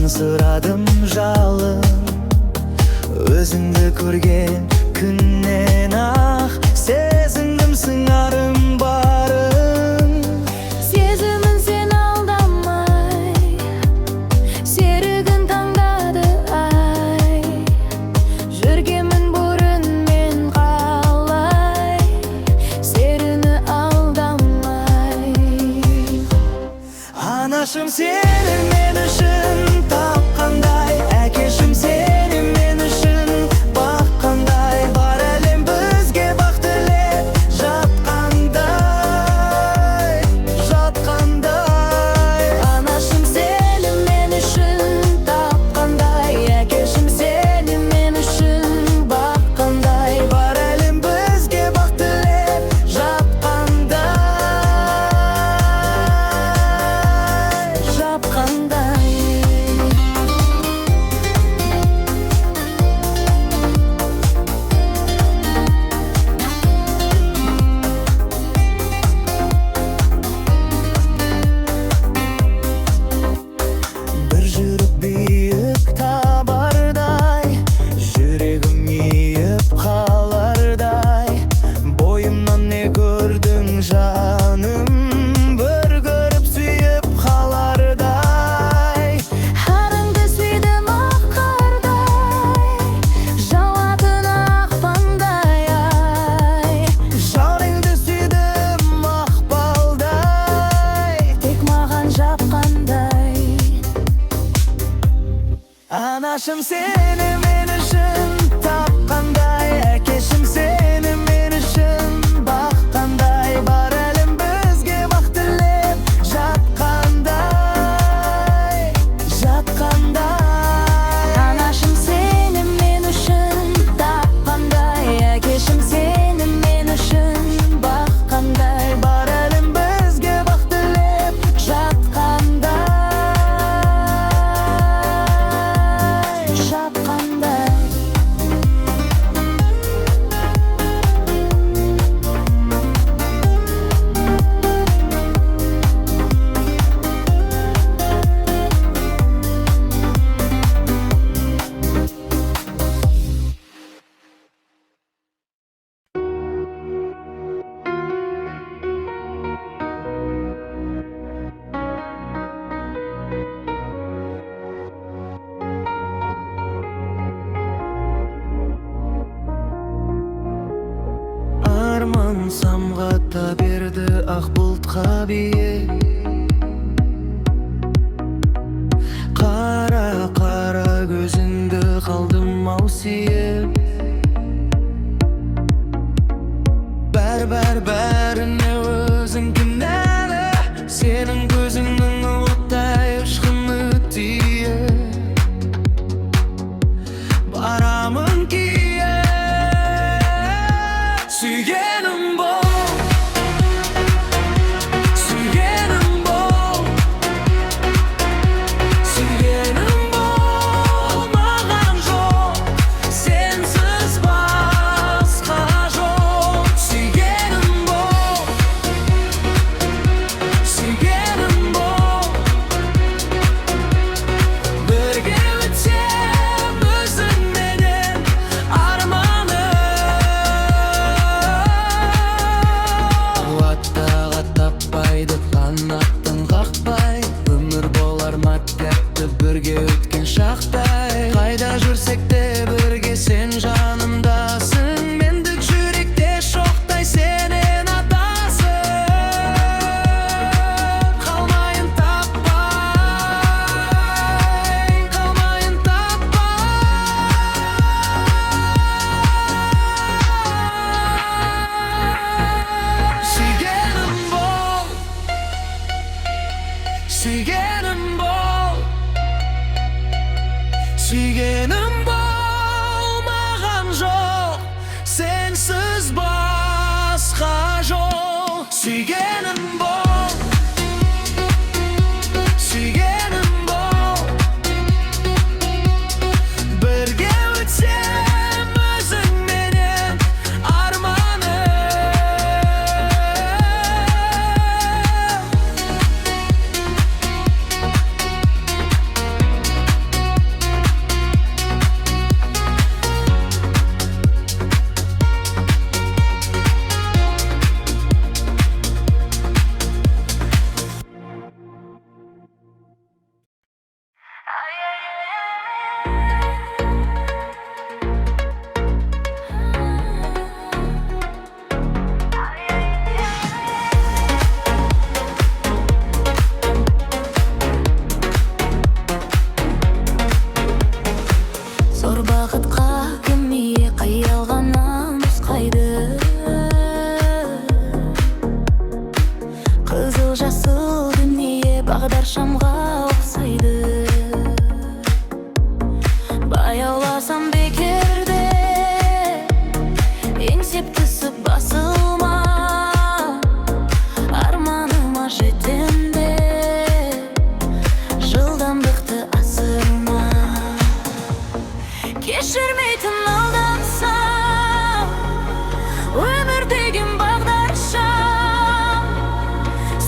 сұрадым жалын, өзіңді көрген күннен ақ сезіндім сыңарым барын. Сезімін сен алдамай, серігін таңдады ай. Жүргенмін бұрын мен қалай, серіні алдамай. Анашым сені мен үшін тапқандай, әкешім сені мен үшін баққандай. Бар әлем бізге бақ тілеп жатқандай, жатқандай. Анашым сені мен үшін тапқандай, әкешім сені мен үшін баққандай. Бар әлем бізге бақ тілеп жатқандай, жатқандай. бір жүріп биік табардай, жүрегім иіп қалардай. Бойымнан не көрдің жаным, бір көріп сүйіп қалардай. Арыңды сүйдім ақ қардай, жауатын ақпандай ай. Жарыңды сүйдім мақпалдай, Тек маған жапқандай. анашым сені мен үшін тапқандай, әкешім сені мен үшін баққандай. Бар әлем бізге бақ тілеп жатқандай, жатқандай. Анашым сені мен үшін тапқандай, әкешім сені мен үшін баққандай. Бар әлем бізге бақ тілеп жатқандай, жатқандай. арман самғата берді ақ бұлтқа биік. Қара қара көзіңді қалдым ау сүйіп. Бәріне өзің кінәлі, сенің көзіңнің оттай ұшқыны тиіп. Барамын сүйгенім бол, сүйгенім жасыл дүние бағдаршамға ұқсайды. Баяуласам бекерде, еңсеп түсіп басылма, арманыма жетем де, жылдамдықты асырма. Кешірмейтін алдансам, өмір деген бағдаршам.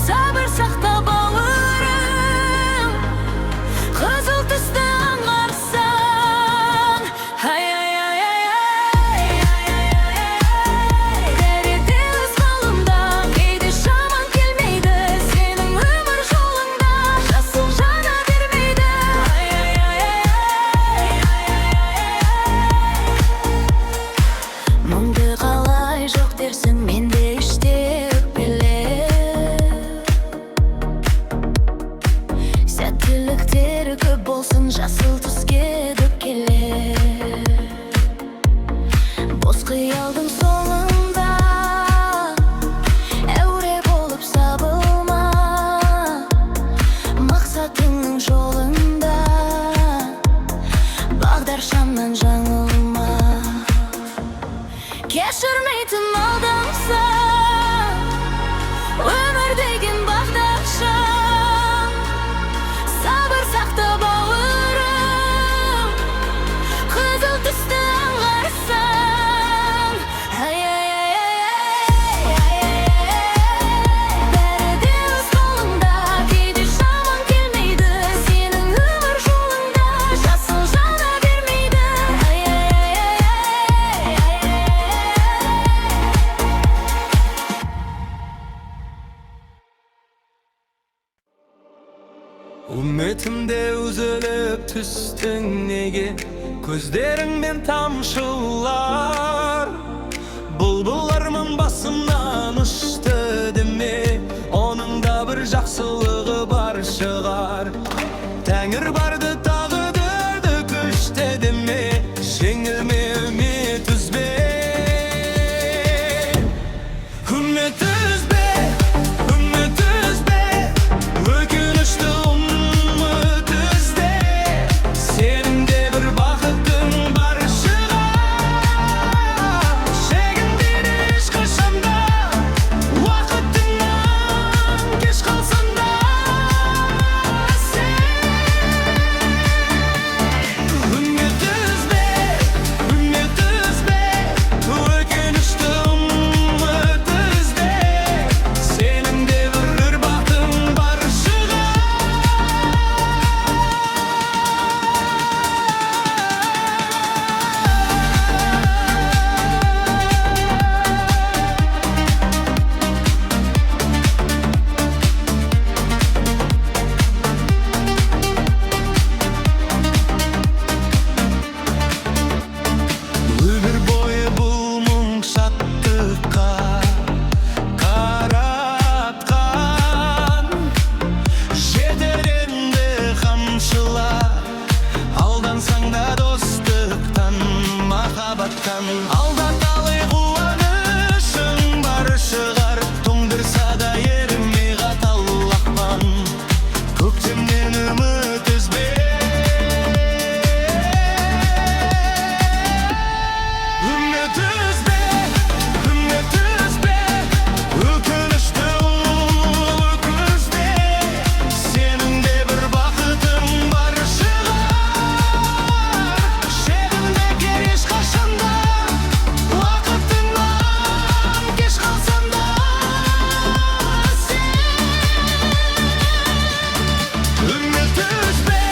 Сабыр сақта бауырым, қызыл түсті аңғарсаң. Дәреде өз қолымда, кейде шаман келмейді. Сенің өмір жолыңда жасыл жана бермейді. Мұңды қалай жоқ дерсің, менде іште өкпелер. Сәттіліктері көп болсын, жасыл түске дөккелер. Бос қиялдың соңында әуре болып сабылма, мақсатыңның жолында бағдаршамнан жаңылма. Кешірмейтін алдамсам, өмір деген бағдаршам. Сабыр сақта бауырым, қызыл түсті аңғарсаң. Бәрі өз қолыңда, кейде шаман келмейді. Сенің өмір жолыңда жасыл жана бермейді. Үмітімде үзіліп түстің неге, көздеріңмен тамшылар. Бұлбұлармын басымнан ұшты деме, оның да бір жақсылығы бар шығар. Тәңір барды тағдырды күште деме, жеңілме, үміт үзбе. Үміт үзбе, үміт үзбе, өкінішті үміт үзбе. Сенің де бір бақытың бар шығар. Шегінбейді ешқашанда, уақытыңнан кеш қалсан да. Үміт үзбе, үміт үзбе, өкінішті үміт үзбе. Сенің де бір бақытың бар шығар. Өмір бойы бұл мұң шаттыққа қаратқан, жетеренді қамшылар. Алдансаң да достықтан, махаббаттан. Алдаталы қуанышың бар шығар. Тоңдырса да ерімей қатал ақпан, көктемнен үміт үзбе. Үміт үзбе, үміт үзбе, өкінішті үміт үзбе. Сенің де бір бақытың бар шығар. Шегінбе ешқашанда, уақытыңнан кеш қалсан да. Үміт үзбе,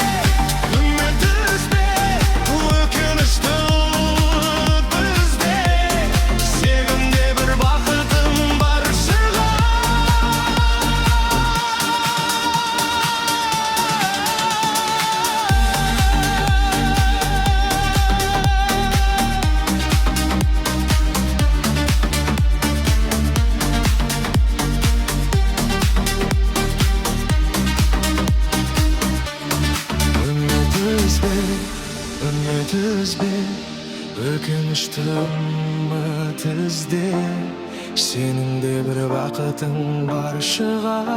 үміт үзбе, өкінішті үміт үзбе. Сенің де бір бақытың бар шығар. Үміт үзбе, өкінішті үміт үзбе. сенің де бір бақытың бар шығар.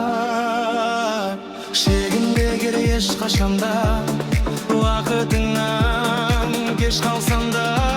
Шегінбегір ешқашанда уақытыңнан кеш қалсам да.